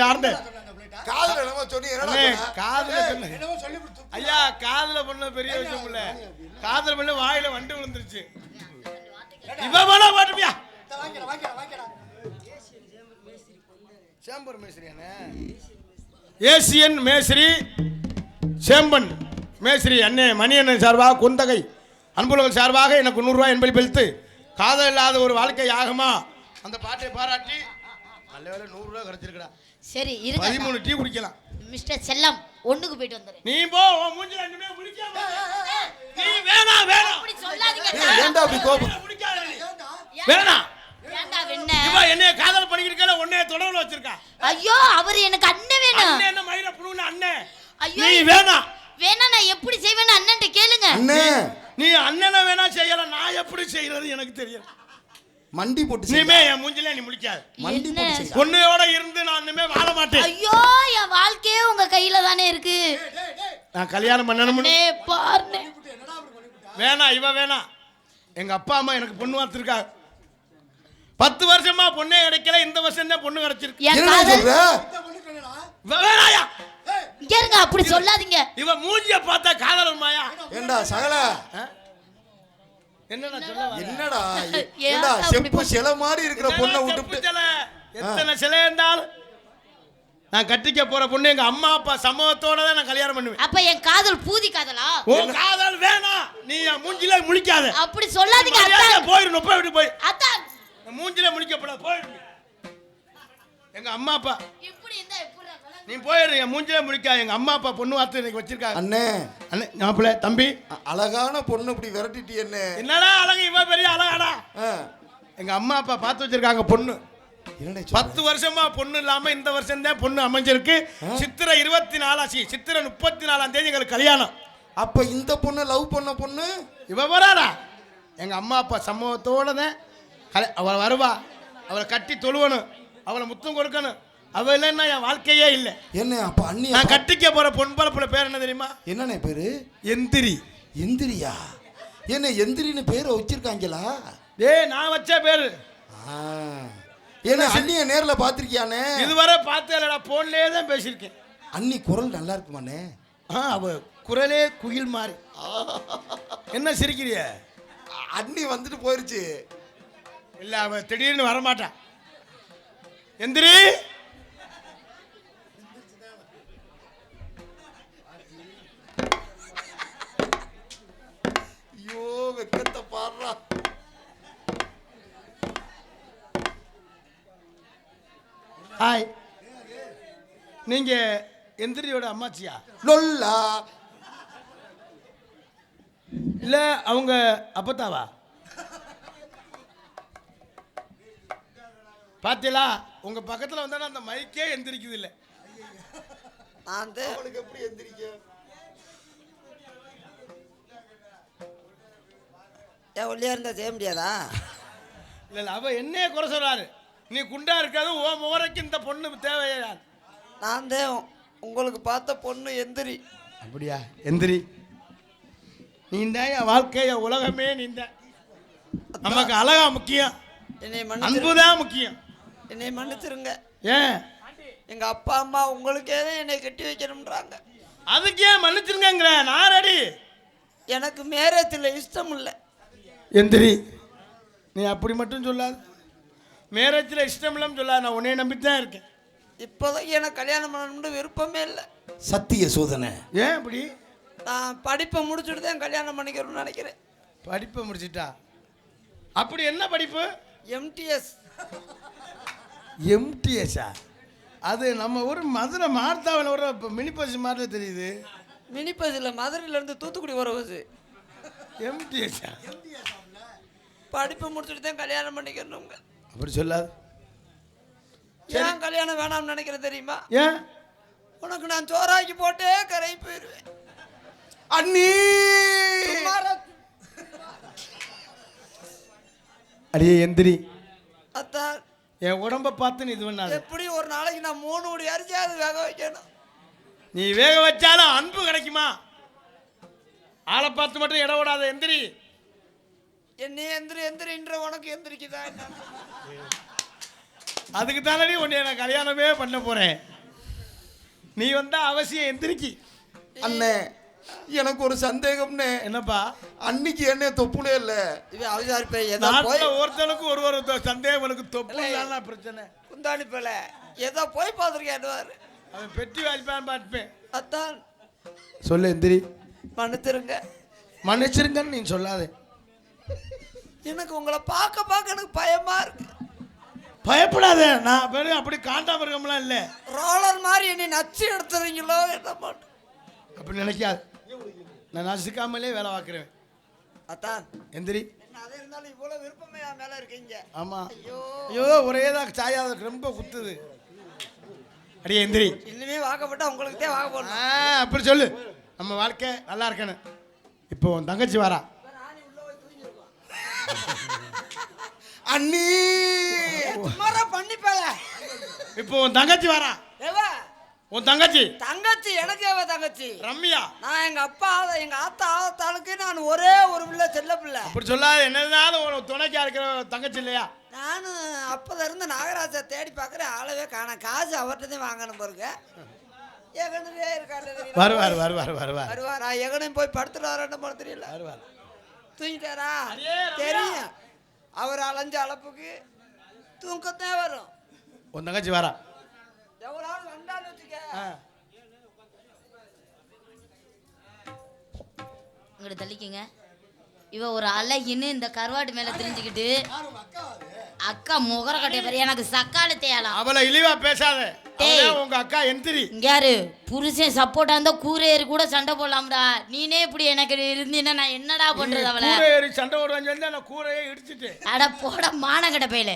சார்ந்த காதுல என்னமோ சொன்னீங்க, என்னடா சொன்ன? காதுல சொன்ன என்னமோ சொல்லி ஐயா, காதுல பண்ண பெரிய விஷயம் இல்ல, காதுல பண்ண வாயில வண்டு விழுந்துருச்சு. இவ வேணா பாட்டுப்பியா வாங்கிடா சேம்பர் மேஸ்திரியானே, ஏசியன் மேஸ்திரி சேம்பன் மேஸ்திரி அண்ணே மணி அண்ணன் சார்பாக குந்தகை அன்புலகள் சார்பாக எனக்கு 100 ரூபாய் என்பதை பெருத்து காதல் இல்லாத ஒரு வாழ்க்கை ஆகுமா அந்த பாட்டை பாராட்டி நல்ல வேலை 100 ரூபாய் கிடைச்சிருக்கா. சரி இருங்க, 13 டீ குடிக்கலாம். மிஸ்டர் செல்லம் ஒண்ணுக்கு போயிட்டு வந்துறேன். நீ போ, உன் மூஞ்சில இன்னுமே முடிக்காம நீ வேணா அப்படி சொல்லாதீங்க. ஏன்டா அப்படி கோபம்? முடிக்காத நீ வேணா. ஏண்டா வெண்ண இவ என்னைய காதல் பண்ணிக்கிட்டே உன்னைய தொடர்ல வச்சிருக்கா. ஐயோ, அவர் எனக்கு அண்ணன் வேணும். அண்ணன் என்ன மயிர புடுன அண்ணன். ஐயோ நீ வேணா நான் எப்படி செய்வேன்னு அண்ணன்ட்ட கேளுங்க. அண்ணே நீ அண்ணனை வேணா செய்யல, நான் எப்படி செய்யறது எனக்கு தெரியும். மண்டி போட்டு நீமே என் மூஞ்சில நீ முடிக்காத. மண்டி போட்டு செய். பொண்ணையோட இருந்து நான் இனிமே வாழ மாட்டேன். ஐயோ, என் வாழ்க்கையே உங்க கையில தானே இருக்கு. நான் கல்யாணம் பண்ணணும்னு பாருனே. வேணா, இவ வேணா. எங்க அப்பா அம்மா எனக்கு பொண்ணு பார்த்துருக்கா. 10 வருஷமா பொண்ணே கிடைக்கல, இந்த வருஷம் தான் பொண்ணு கிடைச்சிருக்கு. என்ன சொல்ற? வேணாயா இங்க இருங்க, அப்படி சொல்லாதீங்க. இவ மூஞ்சிய பார்த்தா காதலமாயா? ஏண்டா சகல என்னடா சொல்ல வர? என்னடா ஏண்டா செப்பு சிலை மாதிரி இருக்கிற பொண்ணை விட்டுட்டு எத்தனை சிலை இருந்தாலும் நான் கட்டிக்க போற பொண்ணு எங்க அம்மா அப்பா சமூகத்தோட தான் நான் கல்யாணம் பண்ணுவேன். அப்ப என் காதல் பூதி காதலா? ஓ காதல் வேணாம், நீ என் மூஞ்சில முழிக்காத. அப்படி சொல்லாதீங்க அத்தான். போயிரு, நொப்ப விட்டு போய் அத்தான் மூஞ்சில முழிக்கப்படாது, போயிரு. எங்க அம்மா அப்பா இப்படி இருந்தா எப்படி நீ போயிரு, என் மூஞ்சில முழிக்காத. எங்க அம்மா அப்பா பொண்ணு வார்த்தை எனக்கு வச்சிருக்காங்க. அண்ணே அண்ணே மாப்பிள்ள தம்பி, அழகான பொண்ணு இப்படி விரட்டிட்டி என்ன? என்னடா அழகு, இவ பெரிய அழகாடா. எங்க அம்மா அப்பா பார்த்து வச்சிருக்காங்க பொண்ணு. 10 வருஷமா பொண்ணு இல்லாம இந்த வருஷம் தான் பொண்ணு அமைஞ்சிருக்கு. சித்திரை 24 சித்திரை 34ஆம் தேதி எங்களுக்கு கல்யாணம். அப்ப இந்த பொண்ணு லவ் பண்ண பொண்ணு இவ வராடா. எங்க அம்மா அப்பா சமூகத்தோட தான் அவள் வருவா. அவளை கட்டி தொழுவணும், அவளை முத்தம் கொடுக்கணும். அவ இல்லைன்னா என் வாழ்க்கையே இல்லை. என்ன அப்ப அண்ணி நான் கட்டிக்க போற பொன்பரப்புல பேர் என்ன தெரியுமா? என்னண்ணே பேரு? எந்திரி. எந்திரியா? என்ன எந்திரின்னு பேரை வச்சிருக்காங்களா? டேய், நான் வச்ச பேரு. என்ன அண்ணிய நேர்ல பாத்திருக்கியானே? இதுவரை பார்த்தேலடா, போன்லயே தான் பேசியிருக்கேன். அண்ணி குரல் நல்லா இருக்குமானே? அவ குரலே குயில் மாதிரி. என்ன சிரிக்கிறிய? அண்ணி வந்துட்டு போயிருச்சு. இல்ல, அவ திடீர்னு வரமாட்டான். எந்திரி. ஐயோ வெக்கத்தை பாடுறா. ஹாய், நீங்க எந்திரியோட அம்மாச்சியா? லொல்லா இல்ல அவங்க அப்பத்தாவா? பாத்தீங்களா, உங்க பக்கத்துல வந்தா அந்த மைக்கே எந்திரிக்குது இல்ல. அவளுக்கு எப்படி எந்திரிக்க? ஒல்லியா இருந்தா செய்ய முடியாதா? இல்ல, அவ என்னைய குறை சொல்றாரு. நீ குண்டா இருக்காது, ஓ முறைக்கு இந்த பொண்ணு தேவையா? நான் தான் உங்களுக்கு பார்த்த பொண்ணு எந்திரி. அப்படியா? எந்திரி. நீந்தான் என் வாழ்க்கை, என் உலகமே நீந்தான். நமக்கு அழகா முக்கியம், என்னை அன்புதான் முக்கியம். என்னை மன்னிச்சிருங்க. ஏன்? எங்க அப்பா அம்மா உங்களுக்கே தான் என்னை கட்டி வைக்கணும்ன்றாங்க. அதுக்கு ஏன் மன்னிச்சிருங்கிற? நான் ரெடி. எனக்கு மேரேஜில் இஷ்டம் இல்லை. எந்திரி. நீ அப்படி மட்டும் சொல்லாது. மேரேஜில் இஷ்டம் இல்லைன்னு சொல்லாது. நான் உன்னைய நம்பித்தான் இருக்கேன். இப்போதான் எனக்கு கல்யாணம் பண்ணணும்னு விருப்பமே இல்லை. சத்திய சோதனை. ஏன் அப்படி? நான் படிப்பை முடிச்சுட்டு தான் கல்யாணம் பண்ணிக்கிறோம்னு நினைக்கிறேன். படிப்பை முடிச்சிட்டா? அப்படி என்ன படிப்பு? எம்டிஎஸ். எம்டிஎஸ்ஸா? அது நம்ம ஊர் மதுரை மார்த்தாவில் ஒரு மினி பஸ் மாதிரி தெரியுது. மினி பஸ்ஸில் மதுரையிலேருந்து தூத்துக்குடி வர பஸ். எம்டிஎஸ்ஸா? படிப்பை முடிச்சுட்டு தான் கல்யாணம் பண்ணிக்கணுங்க. அப்படி சொல்லாது. ஏன் கல்யாணம் வேணாம்னு நினைக்கிறேன் தெரியுமா? ஏன்? உனக்கு நான் சோறாக்கி போட்டே கரை போயிடுவேன். அண்ணி அடியே எந்திரி. அத்தான் என் உடம்ப பார்த்து நீ இது பண்ணாத. எப்படி ஒரு நாளைக்கு நான் 3 கோடி அரிசியாவது வேக வைக்கணும். நீ வேக வச்சாலும் அன்பு கிடைக்குமா? ஆளை பார்த்து மட்டும் இட விடாத. எந்திரி. என்னை எந்திரின்ற உனக்கு எந்திரிக்குதா என்ன? அதுக்கு தானடி உன்னை நான் கல்யாணமே பண்ண போறேன். நீ வந்தா அவசியம் எந்திரிக்கி. அண்ணே எனக்கு ஒரு சந்தேகம்னே. என்னப்பா? அன்னைக்கு என்ன தொப்புனே இல்ல. இவன் அவசாரிப்பை ஏதோ போய் ஒருத்தனுக்கு ஒரு சந்தேகம். எனக்கு தொப்பு பிரச்சனை. குந்தாணி போல ஏதோ போய் பார்த்துருக்கேன். அவன் பெட்டி வாய்ப்பான் பார்ப்பேன். அத்தான் சொல்லு எந்திரி. மன்னிச்சிருங்க. மன்னிச்சிருங்கன்னு நீ சொல்லாதே. எனக்கு உங்களை பார்க்க எனக்கு பயமா இருக்கு. பயப்படாத. நான் வெறும் அப்படி காண்டாமிருகம்லாம் இல்லை. ரோலர் மாதிரி என்னை நச்சு எடுத்துறீங்களோ என்ன மாட்டேன் அப்படி நினைக்காது. நான் நசுக்காமலே வேலை பார்க்குறேன். அத்தான் எந்திரி. அதே இருந்தாலும் இவ்வளவு விருப்பமே என் மேல இருக்கீங்க. ஆமா. ஐயோ ஒரேதான் சாயாத ரொம்ப குத்துது. அடியே எந்திரி. இன்னுமே வாக்கப்பட்டா உங்களுக்கு தான் வாக்க போடணும். அப்படி சொல்லு. நம்ம வாழ்க்கை நல்லா இருக்கணும். இப்போ உன் தங்கச்சி வரா. அண்ணி சும்மாரா பண்ணிப்பல. இப்போ உன் தங்கச்சி வரா. உன் தங்கச்சி எனக்கு தங்கச்சி ரம்யா. நான் எங்க அப்பா எங்க ஆத்தா ஆத்தாளுக்கு நான் ஒரே ஒரு பிள்ளை செல்ல பிள்ளை. அப்படி சொல்லாத. என்னதான் ஒரு துணைக்கா இருக்கிற தங்கச்சி இல்லையா? நானும் அப்போத இருந்து நாகராஜா தேடி பார்க்குறேன். ஆளவே காண. காசு அவர்கிட்ட தான் வாங்கணும் பாருங்க. எகனே இருக்காரு. வருவாரா? எகனையும் போய் படுத்துட்டு வரேன்னு போல தெரியல. வருவார். தூங்கிட்டாரா? தெரியும். அவர் அலைஞ்ச அளப்புக்கு தூக்கத்தான் வரும். உன் தங்கச்சி வரா. எவ்வளோ வந்தான்னு வச்சுக்க. இங்கிட்ட தள்ளிக்கங்க. இவ ஒரு அழகின்னு இந்த கருவாட்டு மேல தெரிஞ்சுக்கிட்டு அக்கா முகர கட்டைய பாரு. எனக்கு சக்கால தேயலாம். அவளை இழிவா பேசாத. உங்க அக்கா எந்திரி. யாரு புருஷன் சப்போர்ட்டா இருந்தா கூரையேறி கூட சண்டை போடலாம்டா. நீனே இப்படி எனக்கு இருந்தீன்னா நான் என்னடா பண்றது? அவளை கூரையேறி சண்டை போடுவான்னு சொல்லி நான் கூரையே இடிச்சிட்டேன். அட போட மானகட்ட பையில.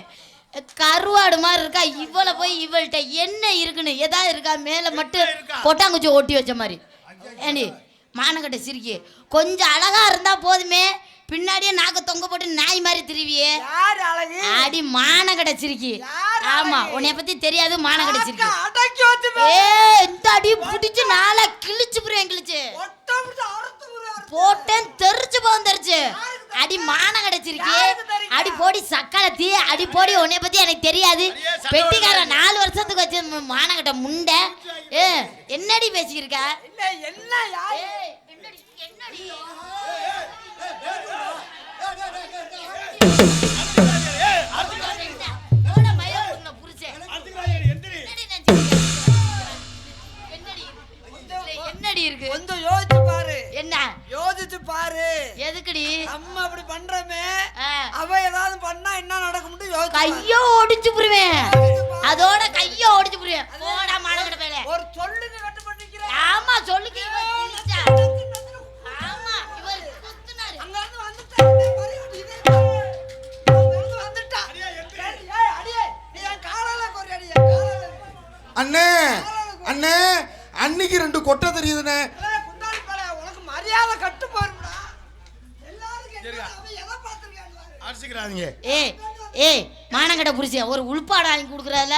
கருவாடு மாதிரி இருக்கா. இவளை போய் இவள்கிட்ட என்ன இருக்குன்னு ஏதாவது இருக்கா? மேல மட்டும் கொட்டாங்குச்சி ஒட்டி வச்ச மாதிரி. ஏண்டி மானகட்ட சிரிக்கி. கொஞ்சம் அழகா இருந்தா போதுமே. பின்னாடியே நாக்க தொங்க போட்டு நாய் மாதிரி திருவியே. அடி மானகட்ட சிரிக்கி. ஆமா உன்னைய பத்தி தெரியாது. மானகட்ட சிரிக்கி. இந்த அடி பிடிச்சு நாளா கிழிச்சு புரியும். கிழிச்சு போட்டேன் தெரிச்சு போந்துருச்சு. அடி மானம் கிடைச்சிருக்கே. அடி போடி சக்காலத்தி. அடி போடி உன்னைய பத்தி எனக்கு தெரியாது. பெட்டிக்கார 4 வருஷத்துக்கு வச்சு மானங்கிட்ட முண்டை. என்னடி பேசிக்கிருக்க? என்னடி இருக்கு? கொஞ்சம் யோசிச்சு பாரு. என்ன யோசிச்சு பாரு. எதுக்குடி நம்ம அப்படி பண்றோமே? அவ ஏதாவது பண்ணா என்ன நடக்கும்னு யோசிச்சு. கையோ ஒடிச்சு புடுவேன். அதோட கையோ ஒடிச்சு புடுவேன். போடா மானங்கட பேல. ஒரு சொல்லுக்கு கட்டு பண்ணிக்கிறேன். ஆமா சொல்லுக்கு இவன் கிழிச்சா. ஆமா இவர் குத்துனாரு. அங்க இருந்து வந்துட்டாரு. வந்துட்டா. ஏய் அடியே நீ என் காலால கொறடி. என் காலால. அண்ணே அண்ணே அன்னைக்கு 2 கொட்டை தெரியுதுனே. குந்தாணி பல உனக்கு மரியாதை கட்டு போறடா. எல்லாரும் அவ எதை பாத்துறாங்க? அடிச்சுக்கறாதீங்க. ஏய் மானங்கட புருஷன் ஒரு உள்பாட வாங்கி குடுக்குறால.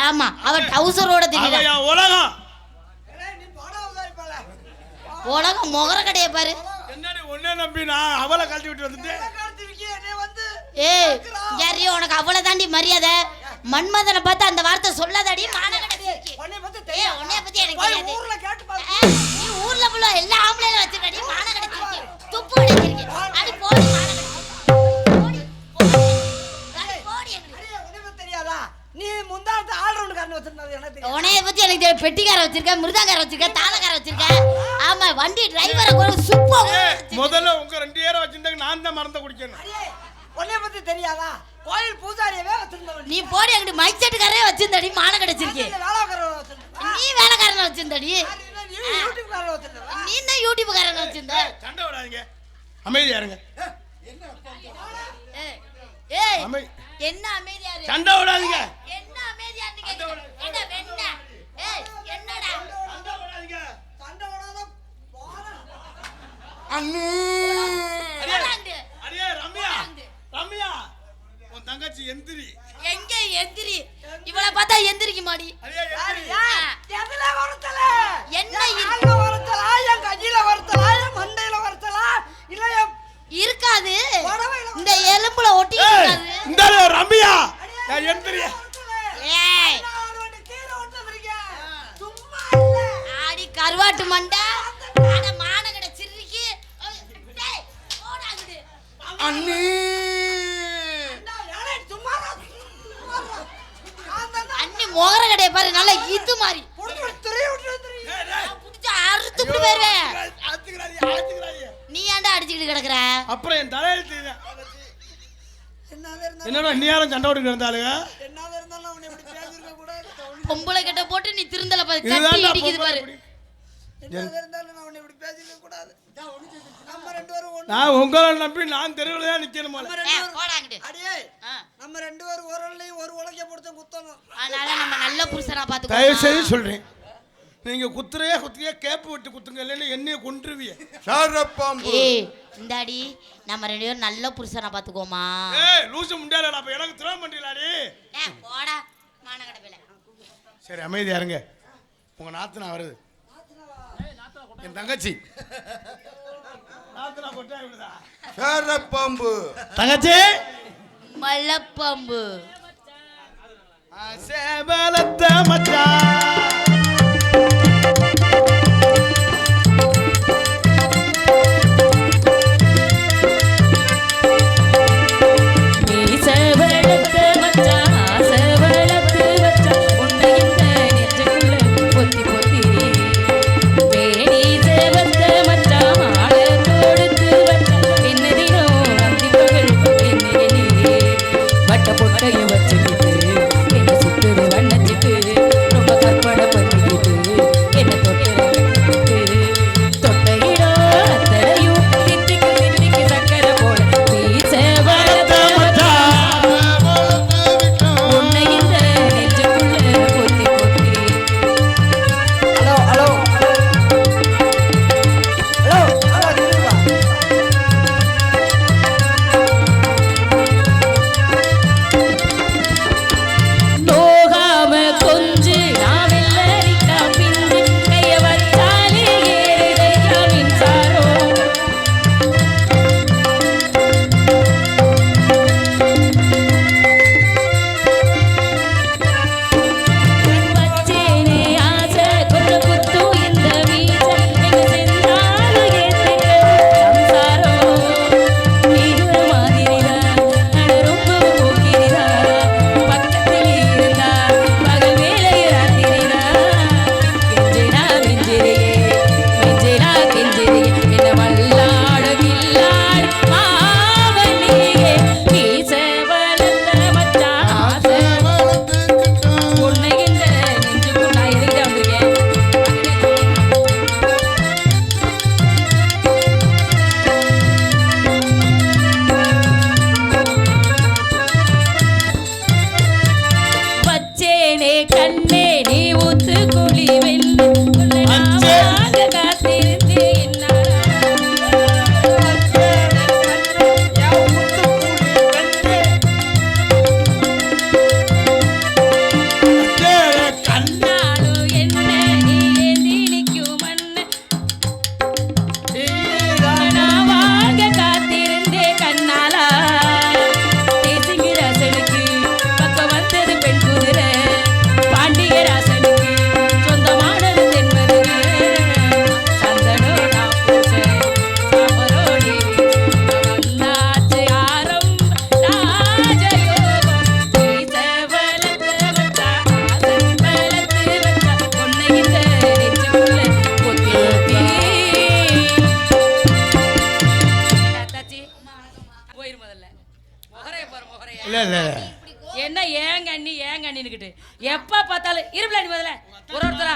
ஆமா அவ டவுசரோட தெரியல. அவ உலகம். நீ போடா உதாரி பல. உலகம் முகர கடைய பாரு. என்னடி ஒண்ணே நம்பி நான் அவளை கழட்டி விட்டு வந்துட்டேன். கழட்டி விக்கி என்னை வந்து யாரே உனக்கு அவ்வளவு தாண்டி மரியாதை. மன்மதனை பார்த்து அந்த வார்த்தை சொல்லாதடி மானங்கட பேக்கி. உன்னை பத்தி தெரியும். உன்னை பத்தி எனக்கு தெரியாது. ஊர்ல கேட்டு பாரு. நீ ஊர்ல புள்ள எல்லா ஆம்பளையும் வச்சிருக்கடி மானங்கட பேக்கி. துப்பு அடிச்சிருக்கே. அடி போடி மானங்கட. போடி. அடி போடி எங்க. அடே உன்னை பத்தி தெரியாதா? நீ முந்தானத்து ஆல் ரவுண்ட் காரன் வச்சிருந்தது எனக்கு தெரியும். உன்னை பத்தி எனக்கு தெரியும். பெட்டிக்கார வச்சிருக்க, மிருதங்கார வச்சிருக்க, தாளக்கார வச்சிருக்க. ஆமா வண்டி டிரைவரை கூட சுப்போ. முதல்ல உங்க 2 பேரை வச்சிருந்தாங்க. நான் தான் மறந்து குடிக்கணும். அடே உன்னை பத்தி தெரியாதா? கோயில் பூசாரியவே வச்சிருந்தவன். நீ போடி எங்க மைக் செட்டுக்காரே வச்சிருந்தடி மானம் கிடைச்சிருக்கே. வேலைக்காரன் வச்சிருந்தா. நீ வேலைக்காரன வச்சிருந்தடி. நீ யூடியூப் காரன் வச்சிருந்தா. நீ தான் யூடியூப் காரன வச்சிருந்த. சண்டை விடாதீங்க. அமைதியா இருங்க. ஏய் என்ன அமைதியா இரு? சண்டை விடாதீங்க. என்ன அமைதியா இருக்க? என்ன வெண்ண? ஏய் என்னடா? சண்டை விடாதீங்க. சண்டை விடாத போடா. அண்ணே அடியே ரம்யா. ரம்யா உன் தங்கச்சி எந்திரி. எங்க எந்திரி? இவளை பார்த்தா எந்திரிக்க மாடி. அடியே எந்திரி. எதுல வரத்தல? என்ன கால்ல வரத்தலா? என் கையில வரத்தலா? என் மண்டையில வரத்தலா? இல்ல இருக்காது. இந்த எலும்புல ஒட்டி இருக்காது. இந்த ரம்யா நான் எந்திரி. கருவாட்டு மண்டை அட மானகட சிரிக்கி டேய் ஓடாங்கடி அண்ணி அண்ணி மோகர கடைய பாரு நல்லா இது மாதிரி புடிச்சு அறுத்து விட்டு போயிருவேன் நீ ஏன்டா அடிச்சுக்கிட்டு கிடக்குற அப்புறம் என் தலையெழுத்து என்னடா நீ யாரும் சண்டை போட்டு இருந்தாலுங்க பொம்பளை கிட்ட போட்டு நீ திருந்தல பாரு கட்டி இடிக்குது பாரு நான் உங்களை நம்பி நான் தெருவில் தான் நிக்கணும் போடாங்கடி நம்ம ரெண்டு பேரும் ஒரு ஆளையும் ஒரு உலக போட்டு குத்தணும். அதனால நம்ம நல்ல புருஷனா பாத்துக்கோ தயவு செய்து சொல்றேன் நீங்க குத்துறியே கேப்பு விட்டு குத்துங்க இல்லைன்னு என்னைய கொன்றுவிய சாரப்பாம்பு ஏய் இந்தாடி நம்ம ரெண்டு பேரும் நல்ல புருஷனா பாத்துக்கோமா ஏய் லூசு முண்டால அப்ப எனக்கு துரோகம் பண்றீங்களாடி போடா மானகட பேல சரி அமைதியா இருங்க உங்க நாத்தனா வருது என் தங்கச்சி நாத்தனா கொட்டா விடுதா சாரப்பாம்பு தங்கச்சி மல்லப்பாம்பு சேவலத்த மச்சான் என்ன ஏங்க அண்ணிக்கிட்டு எப்ப பார்த்தாலும் இருப்பிலாடி முதல்ல ஒருத்தரா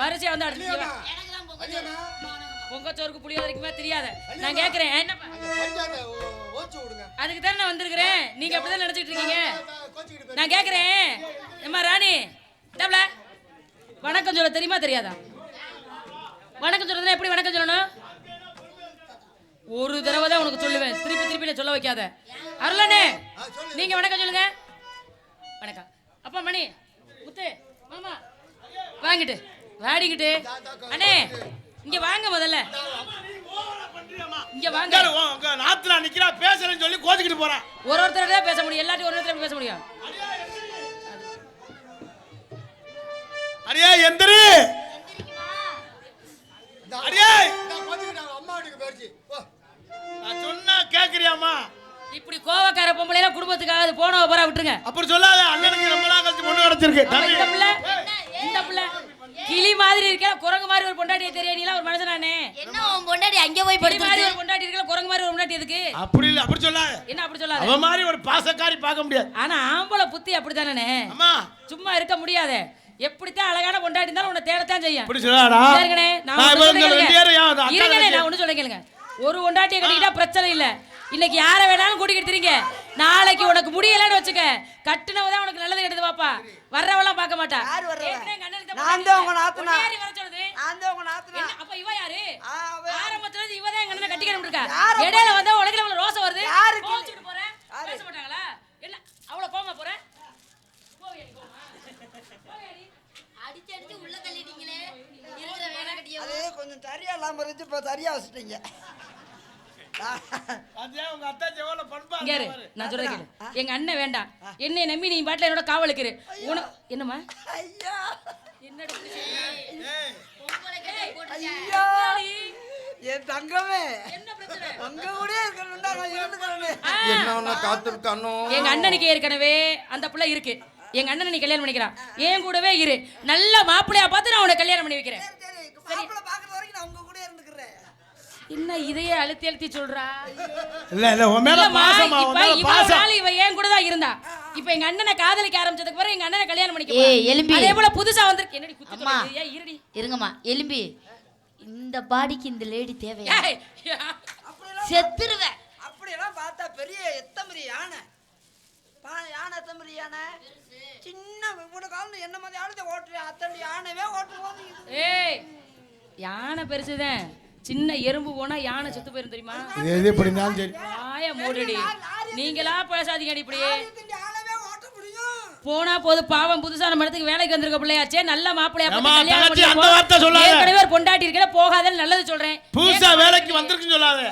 வரிசையா வந்து அடுத்து பொங்க சோறுக்கு புளியோதரைக்குமே தெரியாத நான் கேட்கிறேன் என்ன அதுக்கு தானே நான் வந்திருக்கிறேன் நீங்க அப்படிதான் நினைச்சிட்டு இருக்கீங்க நான் கேட்கிறேன் அம்மா ராணி டப்ல வணக்கம் சொல்ல தெரியுமா தெரியாதா வணக்கம் சொல்றதுன்னா எப்படி வணக்கம் சொல்லணும் ஒரு தடவை தான் உனக்கு சொல்லுவேன் திருப்பி திருப்பி சொல்ல வைக்காத அருளனே நீங்க வணக்கம் சொல்லுங்க வணக்கம் அப்பா மணி முத்து மாமா வாங்கிட்டு வாடிக்கிட்டு அண்ணே இங்க வாங்க முதல்ல இங்க வாங்க நாத்துல நிக்கிறா பேசுறேன்னு சொல்லி கோச்சிக்கிட்டு போறான் ஒருத்தர் தான் பேச முடியும் எல்லாத்தையும் ஒருத்தர் பேச முடியும் அரியா எந்திரி அடியே நான் கோச்சுக்கிட்டாங்க அம்மா வீட்டுக்கு போயிடுச்சு போ. நான் சொன்னா கேக்குறியாமா? இப்படி கோவக்கார பொம்பளைலாம் குடும்பத்துக்காக அது போனவ போறா விட்டுருங்க. அப்படி சொல்லாத. அண்ணனுக்கு ரொம்ப நாள் கழிச்சு பொண்ணு கிடைச்சிருக்கு. அப்ப இந்த பிள்ளை கிளி மாதிரி இருக்கா, குரங்கு மாதிரி ஒரு பொண்டாட்டியே தெரிய, நீலாம் ஒரு மனுஷனானே. என்ன உன் பொண்டாட்டி அங்கே போய் கிளி மாதிரி படுத்து ஒரு பொண்டாட்டி இருக்கல, குரங்கு மாதிரி ஒரு பொண்டாட்டி எதுக்கு? அப்படி இல்ல, அப்படி சொல்லாத. என்ன அப்படி சொல்லாத? அவ மாதிரி ஒரு பாசக்காரி பார்க்க முடியாது. ஆனா ஆம்பளை புத்தி அப்படித்தானே. அம்மா சும்மா இருக்க முடியாது. எப்படித்தான் அழகான பொண்டாட்டி இருந்தாலும் உன்னை தேடத்தான் செய்யும். அப்படி சொல்லாடா. இருங்கண்ணே, நான் நான் ஒண்ணு இவங்க சொல்றேன் ரெண்டு பேரும் ஏன் கேளுங்க. இருங்கண்ணே, நான் ஒண்ணு சொல்றேன் கேளுங்க. ஒரு பொண்டாட்டியை கட்டிக்கிட்டா பிரச்சனை இல்ல. இன்னைக்கு யாரை வேணாலும் கூட்டிக்கிட்டு தெரியுங்க. நாளைக்கு உனக்கு முடியலன்னு வச்சுக்க, கட்டுனவ தான் உனக்கு நல்லது கெட்டது பாப்பா. வர்றவெல்லாம் பார்க்க மாட்டா. யார் வர்றவ? ஏற்கனவே எங்க அண்ணனுக்கு தான் நான் தான் உங்க நாத்தனா. பொண்டாட்டி வர சொல்லுது. நான் தான் உங்க நாத்தனா. என்ன, அப்ப இவ யாரு? அவ. ஆரம்பத்துல இருந்து இவ தான் எங்க அண்ணனை கட்டிக்கணும் இருக்கா. யாரு? இடையில வந்தா உனக்கு நம்மள ரோசை வருது. யாரு? கோச்சிட்டு போற. யாரு? பேச மாட்டாங்களா? என்ன அவ்வளவு கோவமா போற? போவியடி கோவமா? போவியடி? அடிச்சு அடிச்சு உள்ள தள்ளிட்டீங்களே. இருக்கிற வேலை கட்டிய அது கொஞ்சம் சரியா இல்லாம இருந்துச்சு, இப்ப சரியா வச்சுட்டீங்க. அதே உங்க அத்தா ஜெவல பண்பா. இங்க இரு, நான் சொல்றேன் கேளு. எங்க அண்ணன் வேண்டாம். என்னை நம்பி நீ பாட்டுல என்னோட காவலுக்கு இரு. என்னம்மா ஐயா என்னடி ஏய் பொம்பளை கட்டை போட்டுச்சா. ஐயா என் தங்கமே என்ன பிரச்சனை? உங்க கூட இருக்கணும்டா, நான் இருந்துக்கிறேன். என்ன ஒண்ணு காத்திருக்கானோ. எங்க அண்ணனுக்கு ஏற்கனவே அந்த பிள்ளை இருக்கு. எங்க அண்ணன் நீ கல்யாணம் பண்ணிக்கிறான். என் கூடவே இரு. நல்ல மாப்பிள்ளையா பார்த்து நான் உனக்கு கல்யாணம் பண்ணி வைக்கிறேன். சரி மாப்பிள்ளை பாக்குற வரைக்கும் நான் உங்க கூட இருந்துக்கிறேன். என்ன இதையே அழுத்தி அழுத்தி சொல்றா? இல்ல இல்ல உன் மேல இல்லம்மா, பாசமா, உன் இப்ப மேல இவ்வளவு பாசம். நாள் இவ என் கூட தான் இருந்தா. இப்ப எங்க அண்ணனை காதலிக்க ஆரம்பிச்சதுக்கு பிறகு எங்க அண்ணனை கல்யாணம் பண்ணிக்க ஏய், எலும்பி. அதே போல புதுசா வந்திருக்கு. என்னடி குத்தி அம்மா. தொலைக்குது? ஏய் இருடி. இருங்கம்மா எலும்பி. இந்த பாடிக்கு இந்த லேடி தேவையா? ஏய் அப்படியெல்லாம் செத்துருவேன். அப்படியெல்லாம் பார்த்தா பெரிய எத்தமரி யானை. யானை எத்தமரி யானை சின்ன இவ்வளோ காலம் என்ன மாதிரி ஆளுத ஓட்டுறேன். அத்தனை யானைவே ஓட்டும் போது ஏய் யானை பெருசுதான். சின்ன எறும்பு போனா யானை செத்து போயிரும் தெரியுமா? இது எது எப்படினாலும் சரி. ஆய மூடுடி. நீங்களா பேசாதீங்க இப்படி. யானைவே ஓட்ட முடியும். போனா போது பாவம், புதுசா நம்ம இடத்துக்கு வேலைக்கு வந்திருக்க பிள்ளையாச்சே, நல்ல மாப்பிள்ளையா பார்த்து ஏம்மா, கல்யாணம் தங்கச்சி, பண்ணி அந்த வார்த்தை சொல்லாத. ஏற்கனவே ஒரு பொண்டாட்டி இருக்கல, போகாதன்னு நல்லது சொல்றேன். புதுசா வேலைக்கு வந்திருக்குன்னு சொல்லாத.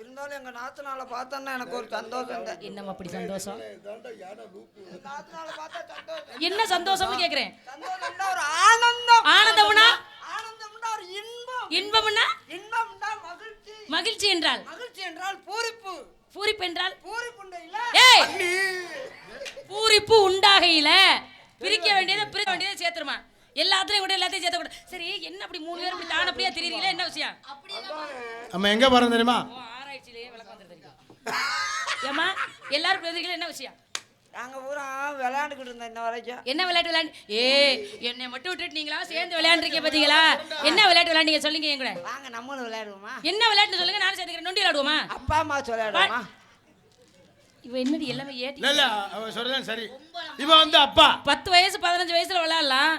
இருந்தாலும் எங்க நாத்தனால பார்த்தோன்னா எனக்கு ஒரு சந்தோஷம் தான். என்னம்மா அப்படி சந்தோஷம்? நாத்தனால பார்த்தா சந்தோஷம். என்ன சந்தோஷம்னு கேக்குறேன். சந்தோஷம்னா ஒரு ஆனந்தம். ஆனந்தம்னா? ஆனந்தம்னா ஒரு இன்பம். இன்பம்னா? இன்பம்னா மகிழ்ச்சி. மகிழ்ச்சி என்றால்? மகிழ்ச்சி என்றால் பூரிப்பு. பூரிப்பு என்றால்? பூரிப்புண்ட இல்ல. ஏய் பூரிப்பு உண்டாகையில பிரிக்க வேண்டியதை பிரிக்க வேண்டியதை சேர்த்துருமா. எல்லாத்துலயும் கூட எல்லாத்தையும் சேர்த்த கூட. சரி என்ன அப்படி மூணு பேரும் இப்படி தான அப்படியே திரிறீங்களா? என்ன விஷயம்? நம்ம எங்க போறோம் தெரியுமா? ஆராய்ச்சியிலேயே விளக்கம் வந்துருக்கீங்க. ஏமா எல்லாரும் இப்படி வந்திருக்கீங்களா? என்ன விஷயம்? நாங்க பூரா விளையாண்டுக்கிட்டு இருந்தோம் இன்ன வரைக்கும். என்ன விளையாட்டு விளையாண்டு? என்னை மட்டும் விட்டுட்டு நீங்களா சேர்ந்து விளையாண்டுருக்கீங்க பாத்தீங்களா? என்ன விளையாட்டு விளையாண்டீங்க சொல்லுங்க என் கூட. வாங்க நம்மளும் விளையாடுவோமா? என்ன விளையாட்டு சொல்லுங்க, நானும் சேர்த்துக்கிறேன். நொண்டி விளையாடுவோமா? அப்பா அம்மா விளையாடுவோமா? இவ என்னடி எல்லாமே ஏட்டி. இல்ல இல்ல அவ சொல்றேன் சரி. இவ வந்து அப்பா 10 வயசு 15 வயசுல விளையாடலாம்.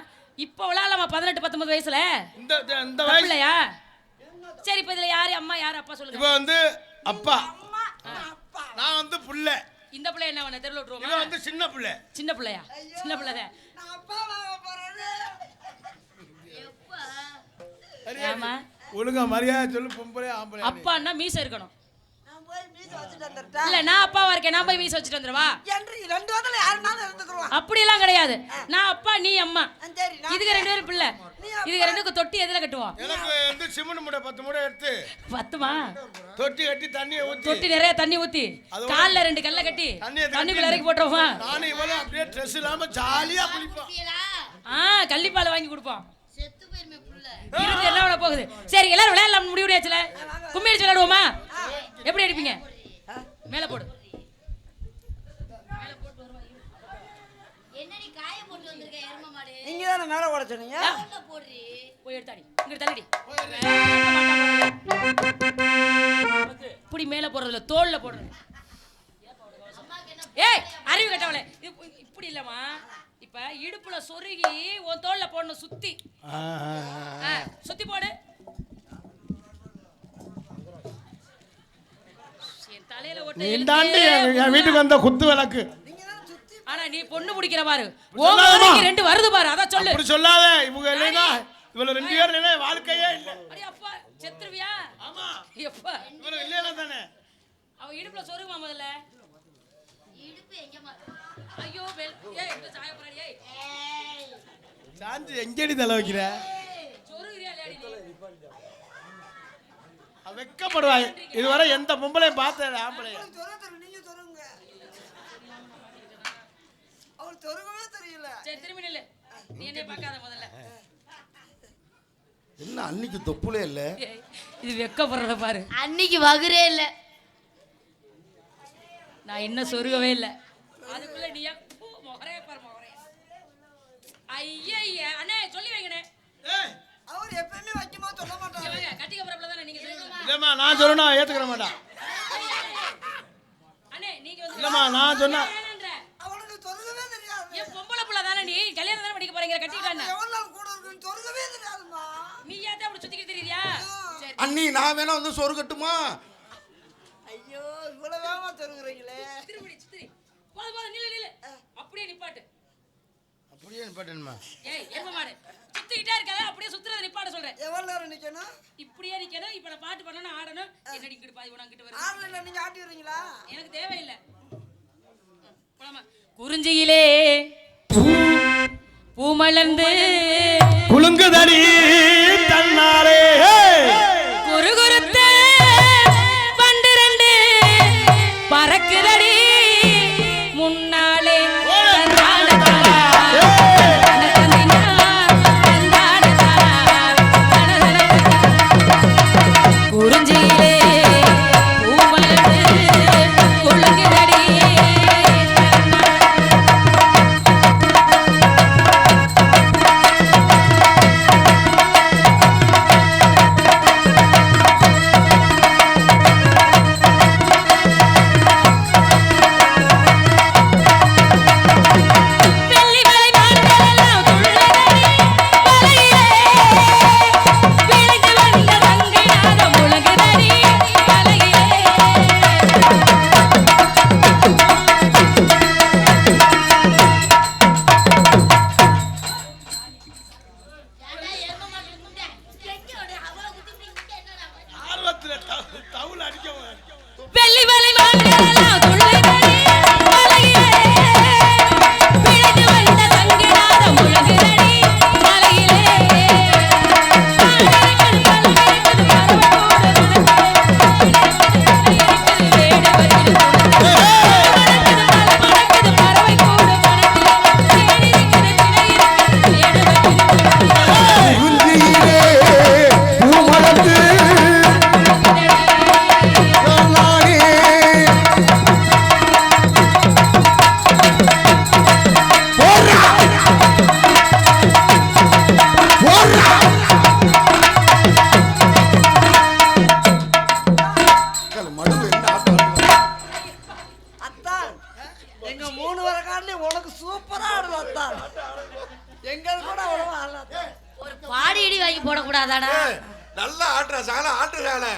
இப்ப விளையாடலாமா 18 19 வயசுல? இந்த இந்த வயசு இல்லையா? சரி இப்ப இதுல யாரு அம்மா யாரு அப்பா சொல்லுங்க. இவ வந்து அப்பா, அப்பா நான் வந்து புள்ள. இந்த பிள்ளை என்ன பண்ண தெருல இவ விட்டுருவோமா? வந்து சின்ன புள்ள. சின்ன பிள்ளையா? சின்ன பிள்ளைதான். நான் அப்பா வாங்க போறேன்னு. ஆமா. ஒழுங்கா மரியாதை சொல்லு. பொம்பளை ஆம்பளை. அப்பான்னா மீசை இருக்கணும். நான் போய் மீச வச்சுட்டு வந்துட்டா. இல்ல நான் அப்பாவா இருக்கேன், நான் போய் மீசை வச்சுட்டு வந்துருவா? என்று ரெண்டு வாரத்துல யாருனாலும் இருந்துக்குருவான். அப்படியெல்லாம் கிடையாது. நான் அப்பா நீ அம்மா. சரி நான் இதுக்கு 2 பேரும் பிள்ளை. இதுக்கு 2க்கு தொட்டி எதுல கட்டுவோம்? எனக்கு வந்து சிமெண்ட் மூட்டை 10 மூட்டை எடுத்து பத்துமா? தொட்டி கட்டி தண்ணியை ஊத்தி தொட்டி நிறைய தண்ணி ஊத்தி கால்ல 2 கல்ல கட்டி தண்ணிக்குள்ள இறக்கி போட்டுருவோமா? நானும் இவளும் அப்படியே ட்ரெஸ் இல்லாம ஜாலியா குளிப்போம். கள்ளிப்பால் வாங்கி கொடுப்போம். செத்து போயிருமே புள்ள. இருந்து என்ன விட போகுது? சரி எல்லாரும் விளையாடலாம் முடிவு முடியாச்சுல. கும்மி அடிச்சு விளையாடுவோமா? எப்படி அடிப்பீங்க? மேல போடு. என்னடி காய போட்டு வந்திருக்க எரும மாடு? நீங்க தானே மேல ஓட சொன்னீங்க. உள்ள போடுறி. போய் எடுத்தாடி. இங்க தள்ளிடி. இப்படி மேல போடுறதுல தோல்ல போடுறது. ஏய் அறிவு கட்டவளே. இப்படி இல்லம்மா. இப்ப இடுப்புல சொருகி உன் தோல்ல போடணும் சுத்தி. சுத்தி போடு. என் தலையில நீ தாண்டி என் வீட்டுக்கு வந்த குத்து விளக்கு. ஆனா நீ பொண்ணு பிடிக்கிற பாரு. ஓ 2 வருது பாரு. அத சொல்லு. அப்படி சொல்லாத. இவங்க இல்லைனா இவள 2 பேர் இல்லைனா வாழ்க்கையே இல்ல. அடி அப்பா செத்துருவியா? ஆமா. எப்பா இவள இல்லைனா தானே. அவ இடுப்புல சொருகுமா முதல்ல. இடுப்பு எங்கம்மா? ஐயோ ஏய் இந்த சாய போறாடி. ஏய் சாந்தி எங்கடி தலை வைக்கிற? சொருகுறியா இல்லையா நீ? வெக்கப்படுவாங்க. இதுவரை எந்த பொம்பளையும் பார்த்தேன் ஆம்பளை. நீங்க சொல்லுங்க. அவர் சொருகவே தெரியல. சரி திரும்பி நில்லு. நீ என்னைய பார்க்காத முதல்ல. என்ன அன்னைக்கு தொப்புலே இல்ல? ஏய், இது வெக்கப்படுறத பாரு. அன்னைக்கு வகுரே இல்ல. நான் இன்னும் சொருகவே இல்லை. அதுக்குள்ள நீயா முகரே பாரு முகரே. ஐயா அண்ணே சொல்லி வைங்கண்ணே. அவர் எப்பவுமே வைக்குமா சொல்ல மாட்டாங்க. கட்டிக்க போறப்பல தானே நீங்க சொல்லுங்க. இல்லம்மா நான் சொல்லணும் ஏத்துக்கிற மாட்டா. அண்ணே நீங்க வந்து இல்லம்மா நான் சொன்னா அவனுக்கு சொருகவே தெரியாது. ஏன் பொம்பளை புள்ள தானே நீ கல்யாணம் தானே படிக்க போறீங்க கட்டிட்டானே. எவ்வளவு நாள் கூட இருக்குன்னு சொருகவே தெரியாதுமா. நீ யாத்த அப்படி சுத்திக்கிட்டு தெரியுறியா? சரி அண்ணி நான் வேணா வந்து சொருகட்டுமா? ஐயோ இவ்வளவு வேகமா சொருகுறீங்களே. திரும்பி சுத்தி. போது போது நில்லு நில்லு. அப்படியே நிப்பாட்டு. அப்படியே நிப்பாட்டணுமா? ஏய் எப்ப மாடு சுத்திக்கிட்டே இருக்காத அப்படியே சுத்துறத நிப்பாட்ட சொல்றேன். எவ்வளவு நேரம் நிக்கணும்? இப்படியே நிக்கணும். இப்ப நான் பாட்டு பண்ணனும் ஆடணும். என்னடி இங்கிட்டு பாதி போனா அங்கிட்டு வர. ஆடல நீங்க ஆட்டி வரீங்களா? எனக்கு தேவையில்லை. போலாமா? குறிஞ்சியிலே பூமலர்ந்து குலுங்குதடி தன்னாலே குறுகுறுத்த பன்னிரண்டு பறக்குதடி முன்னாலே குறிஞ்சியிலே பூமலர்ந்து குலுங்குதடி வெள்ளி மலை மான்களெல்லாம் துள்ளுதடி வலையிலே விளைந்து வந்த தங்கை நாகம் முழங்குதடி வலையிலே ஆர்வத்துல தவுல் அடிக்க வெள்ளி மலை மான்களெல்லாம் துள்ளுதடி வலையிலே விளைந்து வந்த தங்கை நாகம் முழங்குதடி வலையிலே குறிஞ்சியிலே பூமலர்ந்து தன்னாலே போறா போறா மடுவு என்ன ஆட்டம் ஆடுறா? அத்தான் எங்க 3 வர காட்டிலே உனக்கு சூப்பரா ஆடுது அத்தான். எங்களுக்கு கூட அவ்வளவு ஆடல. ஒரு பாடி இடி வாங்கி போடக்கூடாதாடா? ஏய், நல்லா ஆட்டுற சாலை ஆட்டுற சாலை.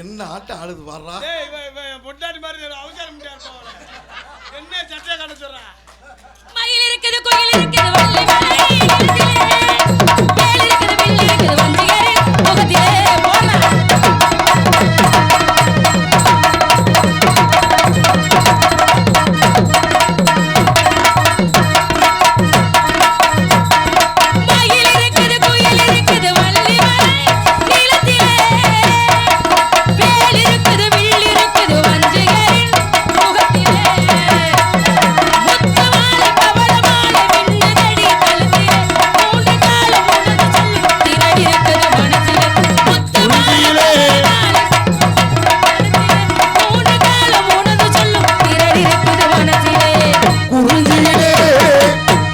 என்ன ஆட்டம் ஆடுது வர்றா? பொட்டாடி மாதிரி அவசரம் என்ன சட்டை கட்ட சொல்றா? மயில் இருக்குது கோயில் இருக்குது வள்ளி மலை வேல் இருக்குது வெள்ளி இருக்குது வஞ்சிகரே முகத்திலே போனா மயில் இருக்குது கோயில் இருக்குது வள்ளி மலை நீலத்திலே வேல் இருக்குது வெள்ளி இருக்குது வஞ்சிகரே முகத்திலே முத்துமாலை பவளமாலை மின்னுதடி கழுத்திலே மூன்று காலம் உனது சொல்லும் திரடி இருக்குது மனசிலே முத்துமாலை மூன்று காலம் உனது சொல்லும் திரடி இருக்குது மனசிலே குறிஞ்சியிலே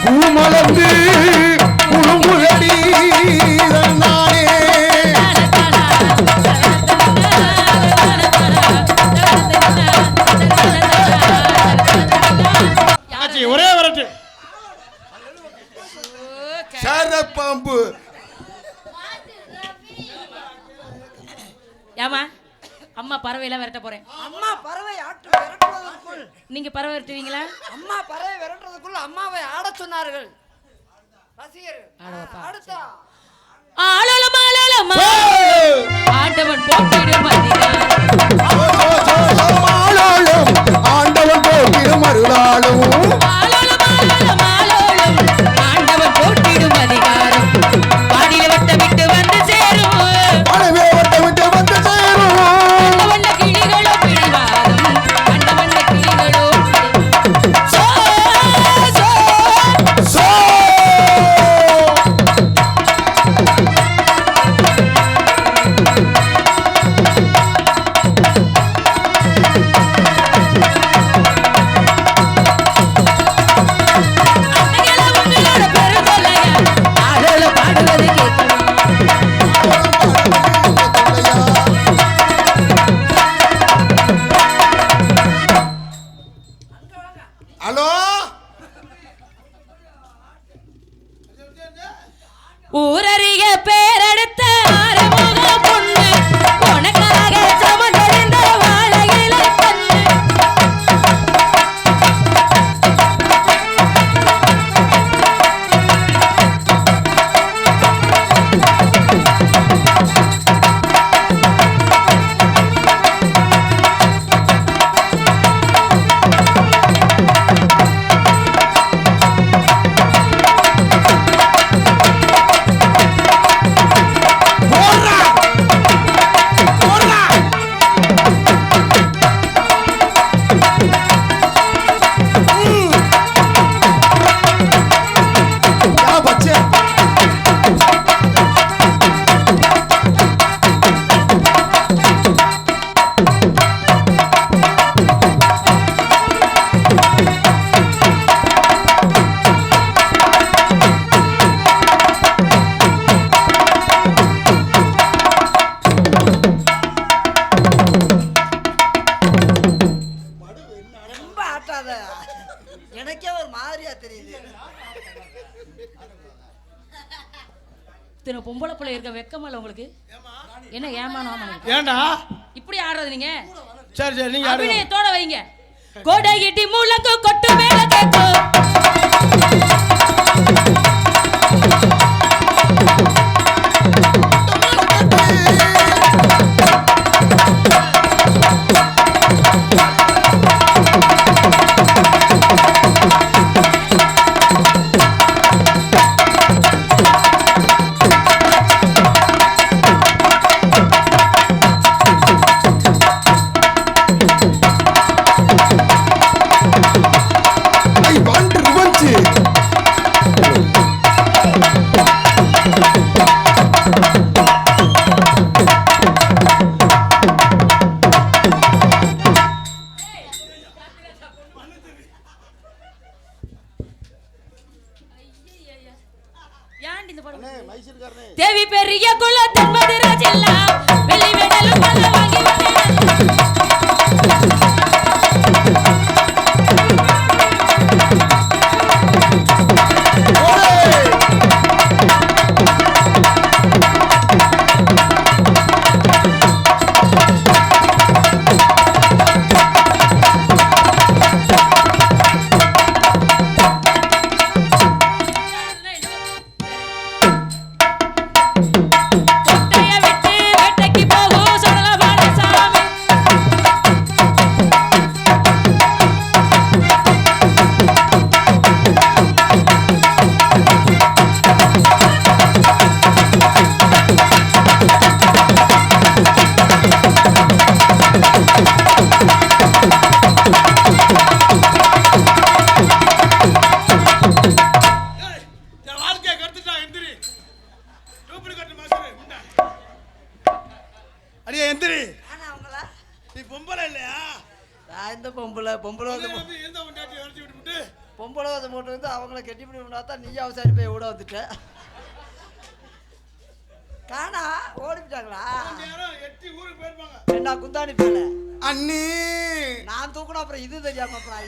பூமலர்ந்து குலுங்குதடி தன்னாலே ஆச்சி ஒரே வரட்டு சரப்பாம்பு. ஏமா அம்மா பறவையெல்லாம் விரட்ட போறேன். அம்மா பறவை ஆட்டு விரட்டுவதற்குள் நீங்க பறவை விரட்டுவீங்களா? அம்மா பறவை விரட்டுறதுக்குள் அம்மாவை ஆடச் சொன்னார்கள் ரசிகர்கள். அடுத்தா ஆளலமா ஆண்டவன் போட்டிடும் மதிதான் ஆளோளம் பொம்பளை பிள்ளை இருக்க வெக்கமா இல்ல உங்களுக்கு? என்ன ஏமானமா ஏண்டா இப்படி ஆடுறது நீங்க? சரி சரி நீங்க ஆடுங்க. அபிநயத்தோட வைங்க. கோடை இடி முழங்கு கொட்டு மேல கேக்கு. தேவி பெரிய குல தென்மதுர ஜில்லா வெள்ளி மெடல் பல வாங்கி பொம்பளை போட்டு வந்து அவங்கள கெட்டி பண்ணி விடாதான் நீ அவசாரி போய் ஓட வந்துட்ட. காணா ஓடிவிட்டாங்களா? என்ன குந்தாணி பேல அண்ணி நான் தூக்கணும். அப்புறம் இது தெரியாம அப்புறம்